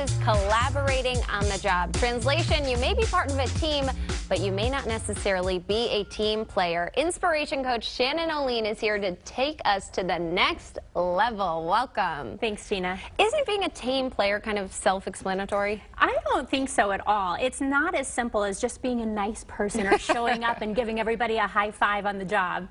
is collaborating on the job. Translation, you may be part of a team, but you may not necessarily be a team player. Inspiration coach Shannon McKain is here to take us to the next level. Welcome. Thanks, Gina. Isn't being a team player kind of self-explanatory? I don't think so at all. It's not as simple as just being a nice person or showing up and giving everybody a high five on the job.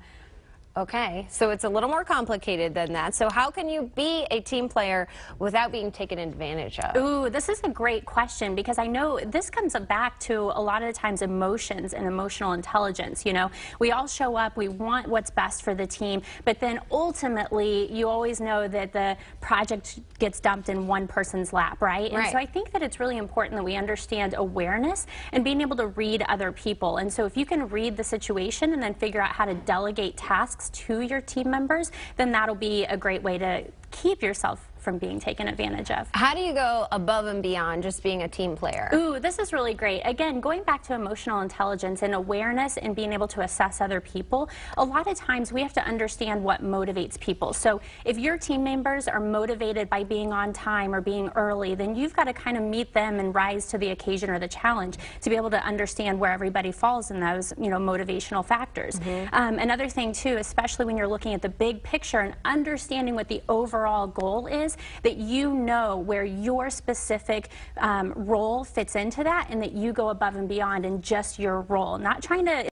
Okay, so it's a little more complicated than that. So how can you be a team player without being taken advantage of? Ooh, this is a great question, because I know this comes back to a lot of the times emotions and emotional intelligence. You know, we all show up, we want what's best for the team, but then ultimately you always know that the project gets dumped in one person's lap, right? And so I think that it's really important that we understand awareness and being able to read other people. And so if you can read the situation and then figure out how to delegate tasks to your team members, then that'll be a great way to keep yourself from being taken advantage of. How do you go above and beyond just being a team player? Ooh, this is really great. Again, going back to emotional intelligence and awareness and being able to assess other people, a lot of times we have to understand what motivates people. So if your team members are motivated by being on time or being early, then you've got to kind of meet them and rise to the occasion or the challenge to be able to understand where everybody falls in those, you know, motivational factors. Another thing too, especially when you're looking at the big picture and understanding what the overall goal is, that you know where your specific role fits into that, and that you go above and beyond in just your role, not trying to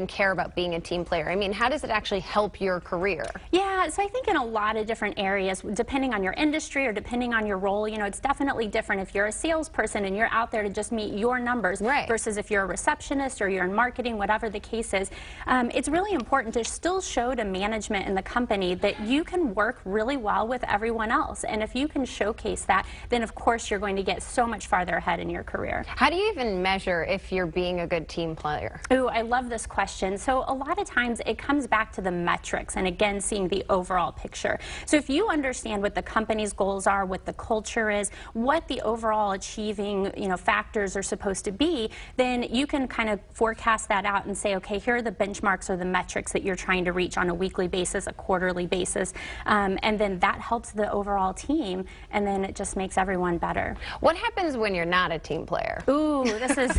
care about being a team player. I mean, how does it actually help your career? Yeah, so I think in a lot of different areas, depending on your industry or depending on your role, you know, it's definitely different if you're a salesperson and you're out there to just meet your numbers versus if you're a receptionist or you're in marketing, whatever the case is. It's really important to still show to management in the company that you can work really well with everyone else. And if you can showcase that, then of course you're going to get so much farther ahead in your career. How do you even measure if you're being a good team player? Ooh, I love this question. So a lot of times it comes back to the metrics and again seeing the overall picture. So if you understand what the company's goals are, what the culture is, what the overall achieving, you know, factors are supposed to be, then you can kind of forecast that out and say, okay, here are the benchmarks or the metrics that you're trying to reach on a weekly basis, a quarterly basis, and then that helps the overall team, and then it just makes everyone better. What happens when you're not a team player? Ooh, this is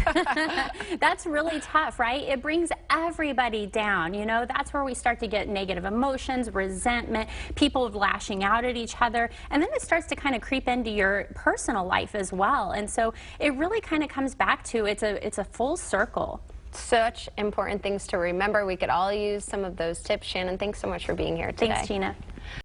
that's really tough, right? It brings everybody down. You know, that's where we start to get negative emotions, resentment, people lashing out at each other, and then it starts to kind of creep into your personal life as well. And so it really kind of comes back to it's a full circle. Such important things to remember. We could all use some of those tips. Shannon, thanks so much for being here today. Thanks, Gina.